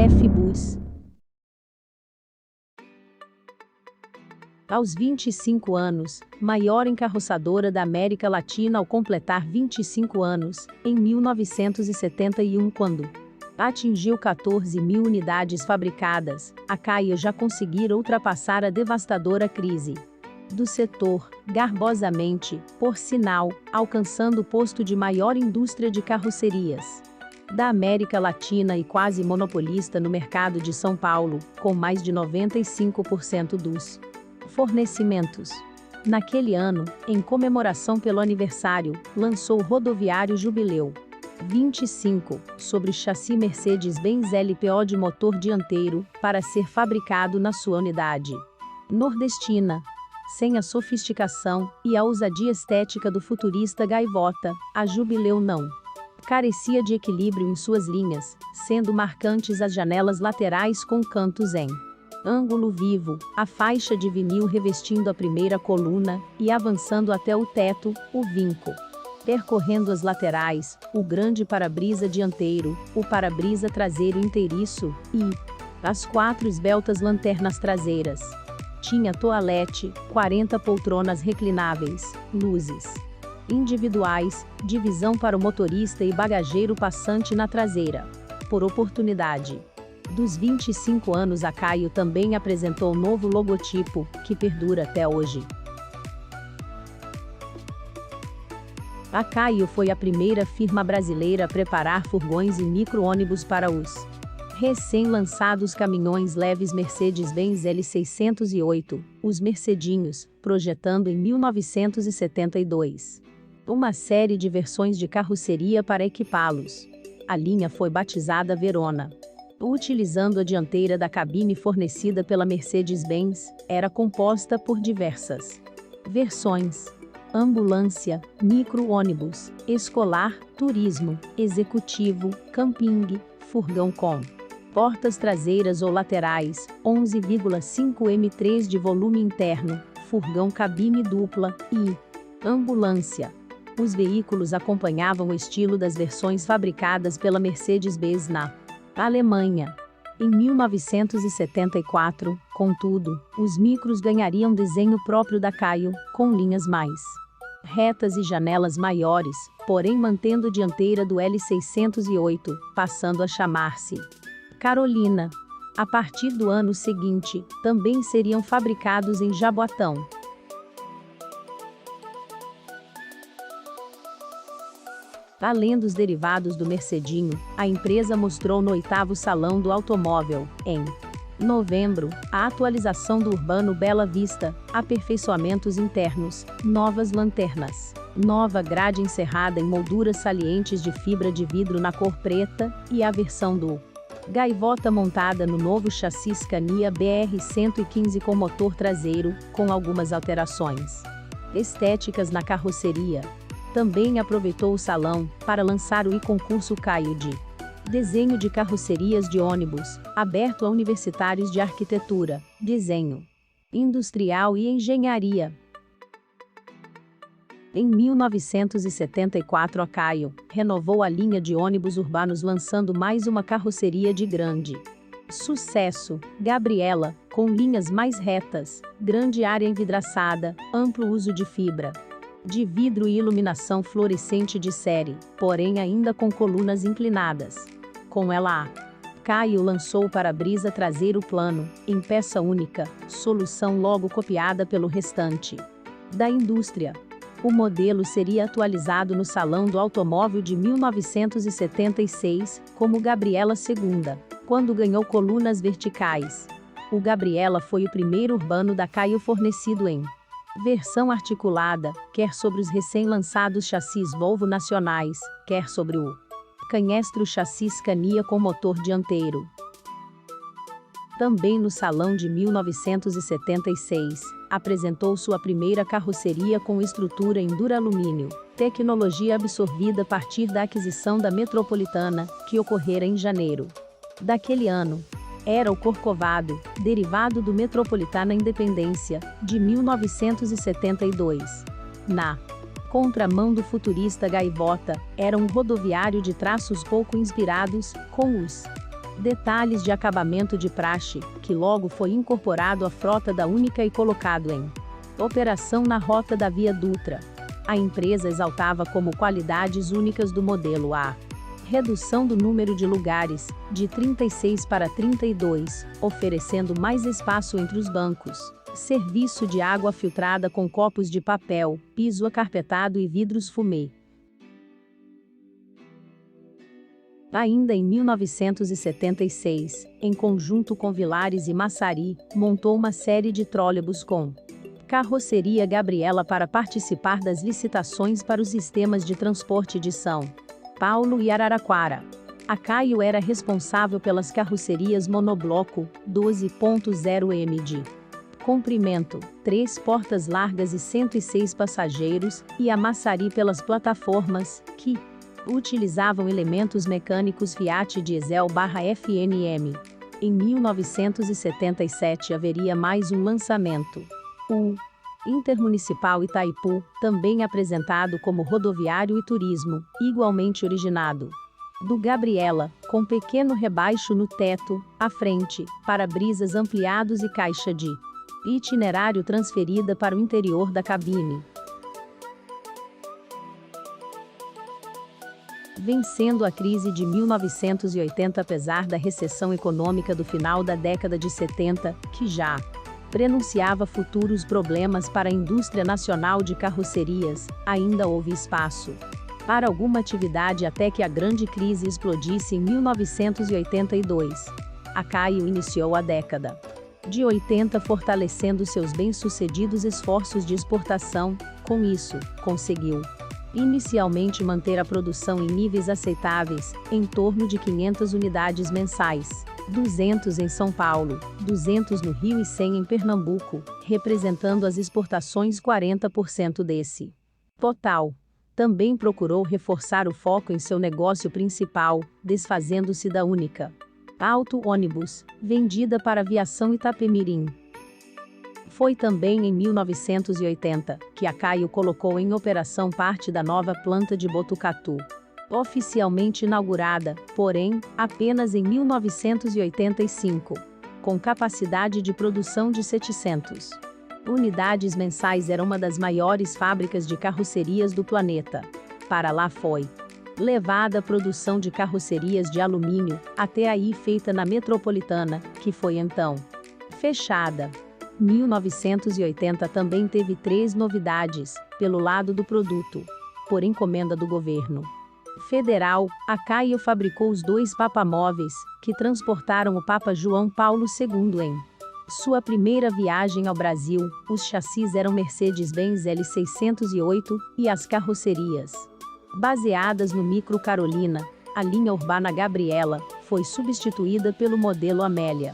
F-Bus. Aos 25 anos, maior encarroçadora da América Latina ao completar 25 anos, em 1971 quando atingiu 14 mil unidades fabricadas, a Caio já conseguira ultrapassar a devastadora crise do setor, garbosamente, por sinal, alcançando o posto de maior indústria de carrocerias da América Latina e quase monopolista no mercado de São Paulo, com mais de 95% dos fornecimentos. Naquele ano, em comemoração pelo aniversário, lançou o rodoviário Jubileu 25, sobre chassi Mercedes-Benz LPO de motor dianteiro, para ser fabricado na sua unidade nordestina. Sem a sofisticação e a ousadia estética do futurista Gaivota, a Jubileu não carecia de equilíbrio em suas linhas, sendo marcantes as janelas laterais com cantos em ângulo vivo, a faixa de vinil revestindo a primeira coluna e avançando até o teto, o vinco percorrendo as laterais, o grande para-brisa dianteiro, o para-brisa traseiro inteiriço e as 4 esbeltas lanternas traseiras. Tinha toalete, 40 poltronas reclináveis, luzes individuais, divisão para o motorista e bagageiro passante na traseira. Por oportunidade dos 25 anos, a Caio também apresentou novo logotipo, que perdura até hoje. A Caio foi a primeira firma brasileira a preparar furgões e micro-ônibus para os recém-lançados caminhões leves Mercedes-Benz L608, os Mercedinhos, projetando em 1972 uma série de versões de carroceria para equipá-los. A linha foi batizada Verona. Utilizando a dianteira da cabine fornecida pela Mercedes-Benz, era composta por diversas versões: ambulância, micro-ônibus, escolar, turismo, executivo, camping, furgão com portas traseiras ou laterais, 11,5 m3 de volume interno, furgão cabine dupla e ambulância. Os veículos acompanhavam o estilo das versões fabricadas pela Mercedes-Benz na Alemanha. Em 1974, contudo, os micros ganhariam desenho próprio da Caio, com linhas mais retas e janelas maiores, porém mantendo dianteira do L608, passando a chamar-se Carolina. A partir do ano seguinte, também seriam fabricados em Jaboatão. Além dos derivados do Mercedinho, a empresa mostrou no 8º Salão do Automóvel, em novembro, a atualização do Urbano Bela Vista, aperfeiçoamentos internos, novas lanternas, nova grade encerrada em molduras salientes de fibra de vidro na cor preta, e a versão do Gaivota montada no novo chassi Scania BR-115 com motor traseiro, com algumas alterações estéticas na carroceria. Também aproveitou o salão para lançar o concurso Caio de desenho de carrocerias de ônibus, aberto a universitários de arquitetura, desenho industrial e engenharia. Em 1974, a Caio renovou a linha de ônibus urbanos lançando mais uma carroceria de grande sucesso, Gabriela, com linhas mais retas, grande área envidraçada, amplo uso de fibra de vidro e iluminação fluorescente de série, porém ainda com colunas inclinadas. Com ela, a Caio lançou o para-brisa traseiro plano, em peça única, solução logo copiada pelo restante da indústria. O modelo seria atualizado no Salão do Automóvel de 1976, como Gabriela II, quando ganhou colunas verticais. O Gabriela foi o primeiro urbano da Caio fornecido em versão articulada, quer sobre os recém-lançados chassis Volvo nacionais, quer sobre o canhestro chassi Scania com motor dianteiro. Também no Salão de 1976, apresentou sua primeira carroceria com estrutura em duralumínio, tecnologia absorvida a partir da aquisição da Metropolitana, que ocorrera em janeiro daquele ano. Era o Corcovado, derivado do Metropolitana Independência, de 1972. Na contramão do futurista Gaivota, era um rodoviário de traços pouco inspirados, com os Detalhes de acabamento de praxe, que logo foi incorporado à frota da Única e colocado em operação na rota da Via Dutra. A empresa exaltava como qualidades únicas do modelo A: redução do número de lugares, de 36 para 32, oferecendo mais espaço entre os bancos, serviço de água filtrada com copos de papel, piso acarpetado e vidros fumê. Ainda em 1976, em conjunto com Vilares e Massari, montou uma série de trólebus com carroceria Gabriela para participar das licitações para os sistemas de transporte de São Paulo e Araraquara. A Caio era responsável pelas carrocerias monobloco, 12.0 m de comprimento, 3 portas largas e 106 passageiros, e a Massari pelas plataformas, que utilizavam elementos mecânicos Fiat Diesel/FNM. Em 1977 haveria mais um lançamento: o Intermunicipal Itaipu, também apresentado como rodoviário e turismo, igualmente originado do Gabriela, com pequeno rebaixo no teto, à frente, para-brisas ampliados e caixa de itinerário transferida para o interior da cabine. Vencendo a crise de 1980 apesar da recessão econômica do final da década de 70, que já prenunciava futuros problemas para a indústria nacional de carrocerias, ainda houve espaço para alguma atividade até que a grande crise explodisse em 1982. A Caio iniciou a década de 80 fortalecendo seus bem-sucedidos esforços de exportação. Com isso, conseguiu inicialmente manter a produção em níveis aceitáveis, em torno de 500 unidades mensais, 200 em São Paulo, 200 no Rio e 100 em Pernambuco, representando as exportações 40% desse total. Também procurou reforçar o foco em seu negócio principal, desfazendo-se da Única Auto Ônibus, vendida para a Aviação Itapemirim. Foi também em 1980 que a Caio colocou em operação parte da nova planta de Botucatu, oficialmente inaugurada, porém, apenas em 1985, com capacidade de produção de 700 unidades mensais. Era uma das maiores fábricas de carrocerias do planeta. Para lá foi levada a produção de carrocerias de alumínio, até aí feita na Metropolitana, que foi então fechada. 1980 também teve 3 novidades, pelo lado do produto. Por encomenda do governo federal, a Caio fabricou os 2 papamóveis, que transportaram o Papa João Paulo II em sua primeira viagem ao Brasil. Os chassis eram Mercedes-Benz L608, e as carrocerias, baseadas no Micro Carolina, a linha urbana Gabriela, foi substituída pelo modelo Amélia.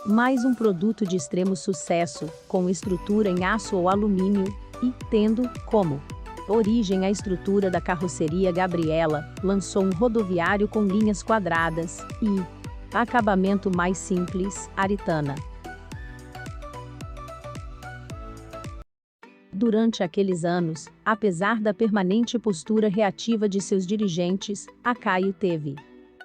Mais um produto de extremo sucesso, com estrutura em aço ou alumínio, e, tendo como origem a estrutura da carroceria Gabriela, lançou um rodoviário com linhas quadradas, e acabamento mais simples, Aritana. Durante aqueles anos, apesar da permanente postura reativa de seus dirigentes, a Caio teve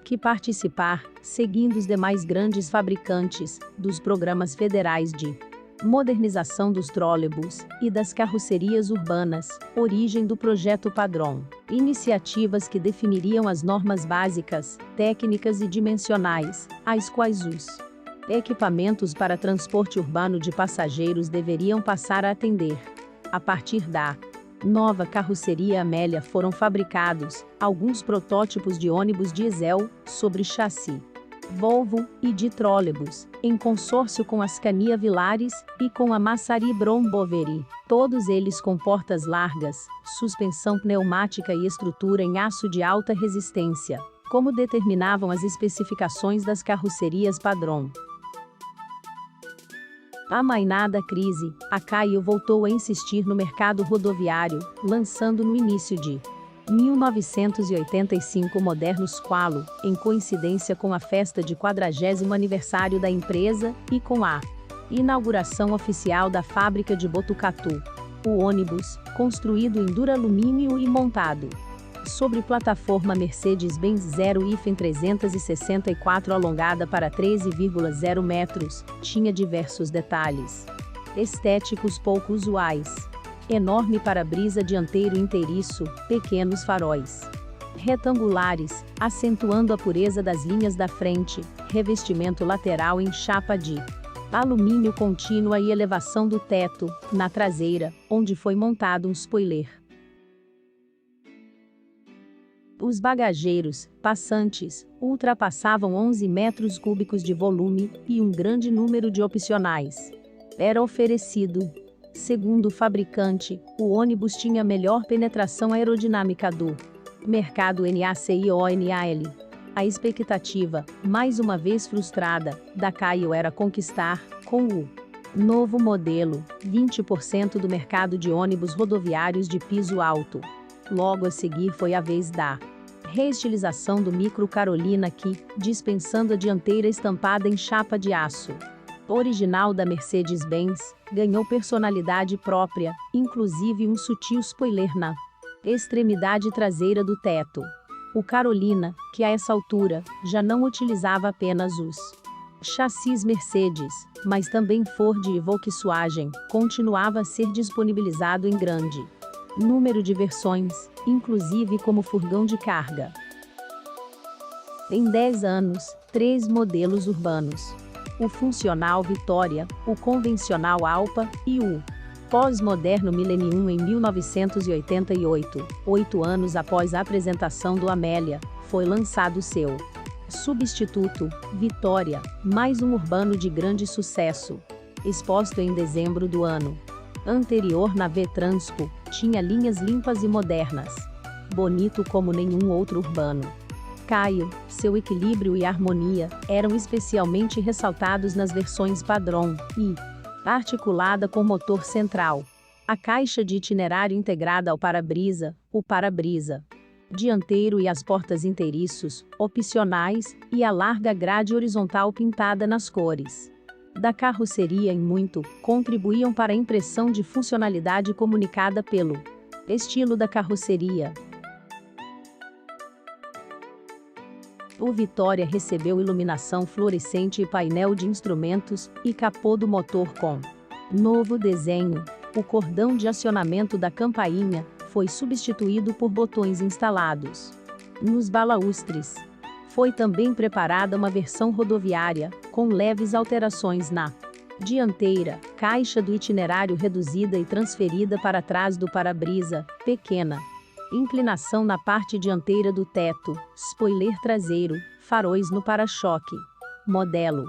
que participar, seguindo os demais grandes fabricantes, dos programas federais de modernização dos trólebus e das carrocerias urbanas, origem do Projeto Padrão, iniciativas que definiriam as normas básicas, técnicas e dimensionais, às quais os equipamentos para transporte urbano de passageiros deveriam passar a atender. A partir da nova carroceria Amélia foram fabricados alguns protótipos de ônibus diesel, sobre chassi Volvo, e de trólebus, em consórcio com a Scania Vilares e com a Massari Brom Boveri, todos eles com portas largas, suspensão pneumática e estrutura em aço de alta resistência, como determinavam as especificações das carrocerias padrão. Amainada a crise, a Caio voltou a insistir no mercado rodoviário, lançando no início de 1985 o moderno Squalo, em coincidência com a festa de 40º aniversário da empresa, e com a inauguração oficial da fábrica de Botucatu. O ônibus, construído em duralumínio e montado Sobre plataforma Mercedes-Benz 0-364 alongada para 13,0 metros, tinha diversos detalhes estéticos pouco usuais. Enorme para-brisa dianteiro inteiriço, pequenos faróis retangulares, acentuando a pureza das linhas da frente, revestimento lateral em chapa de alumínio contínua e elevação do teto, na traseira, onde foi montado um spoiler. Os bagageiros, passantes, ultrapassavam 11 metros cúbicos de volume, e um grande número de opcionais era oferecido. Segundo o fabricante, o ônibus tinha melhor penetração aerodinâmica do mercado NACIONAL. A expectativa, mais uma vez frustrada, da Caio era conquistar, com o novo modelo, 20% do mercado de ônibus rodoviários de piso alto. Logo a seguir foi a vez da reestilização do Micro Carolina que, dispensando a dianteira estampada em chapa de aço original da Mercedes-Benz, ganhou personalidade própria, inclusive um sutil spoiler na extremidade traseira do teto. O Carolina, que a essa altura, já não utilizava apenas os chassis Mercedes, mas também Ford e Volkswagen, continuava a ser disponibilizado em grande número de versões, inclusive como furgão de carga. Em 10 anos, 3 modelos urbanos: o funcional Vitória, o convencional Alpa e o pós-moderno Millennium em 1988, 8 anos após a apresentação do Amélia, foi lançado seu substituto, Vitória, mais um urbano de grande sucesso. Exposto em dezembro do ano anterior na V-Transpo, tinha linhas limpas e modernas. Bonito como nenhum outro urbano. Caio, seu equilíbrio e harmonia, eram especialmente ressaltados nas versões padrão e articulada com motor central. A caixa de itinerário integrada ao para-brisa, o para-brisa dianteiro e as portas inteiriços, opcionais, e a larga grade horizontal pintada nas cores da carroceria em muito, contribuíam para a impressão de funcionalidade comunicada pelo estilo da carroceria. O Vitória recebeu iluminação fluorescente e painel de instrumentos, e capô do motor com novo desenho. O cordão de acionamento da campainha foi substituído por botões instalados nos balaustres. Foi também preparada uma versão rodoviária, com leves alterações na dianteira, caixa do itinerário reduzida e transferida para trás do para-brisa, pequena inclinação na parte dianteira do teto, spoiler traseiro, faróis no para-choque. Modelo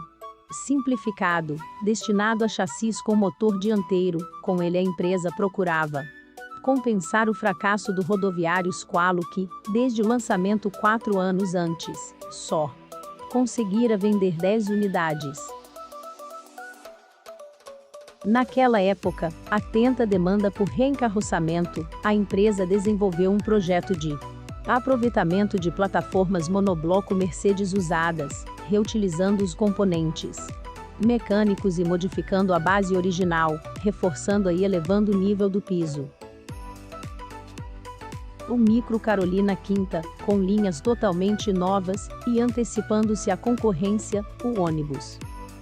simplificado, destinado a chassis com motor dianteiro. Com ele a empresa procurava compensar o fracasso do rodoviário Squalo que, desde o lançamento 4 anos antes, só conseguira vender 10 unidades. Naquela época, atenta à demanda por reencarroçamento, a empresa desenvolveu um projeto de aproveitamento de plataformas monobloco Mercedes usadas, reutilizando os componentes mecânicos e modificando a base original, reforçando e elevando o nível do piso. O Micro Carolina Quinta, com linhas totalmente novas, e antecipando-se à concorrência, o ônibus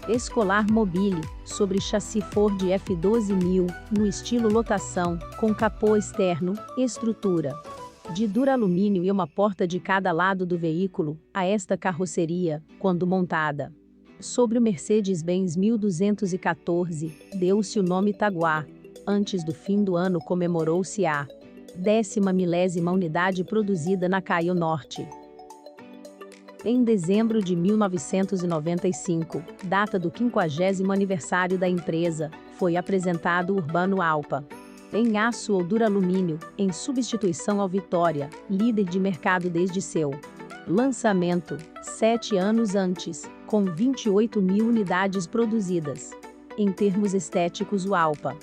escolar Mobile, sobre chassi Ford F12000, no estilo lotação, com capô externo, estrutura de duralumínio e uma porta de cada lado do veículo. A esta carroceria, quando montada sobre o Mercedes-Benz 1214, deu-se o nome Taguá. Antes do fim do ano comemorou-se a 10ª milésima unidade produzida na Caio Norte. Em dezembro de 1995, data do 50º aniversário da empresa, foi apresentado o Urbano Alpa, em aço ou duralumínio, em substituição ao Vitória, líder de mercado desde seu lançamento, 7 anos antes, com 28.000 unidades produzidas. Em termos estéticos, o Alpa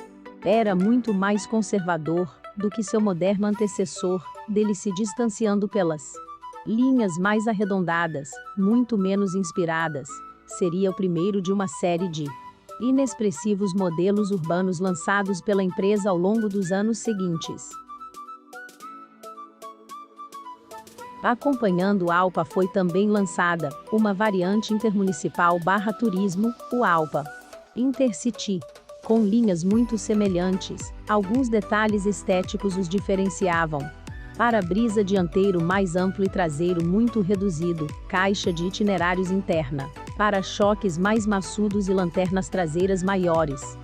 era muito mais conservador do que seu moderno antecessor, dele se distanciando pelas linhas mais arredondadas, muito menos inspiradas. Seria o primeiro de uma série de inexpressivos modelos urbanos lançados pela empresa ao longo dos anos seguintes. Acompanhando o Alpa foi também lançada uma variante intermunicipal/turismo, o Alpa Intercity. Com linhas muito semelhantes, alguns detalhes estéticos os diferenciavam. Para-brisa dianteiro mais amplo e traseiro muito reduzido, caixa de itinerários interna, para-choques mais maçudos e lanternas traseiras maiores.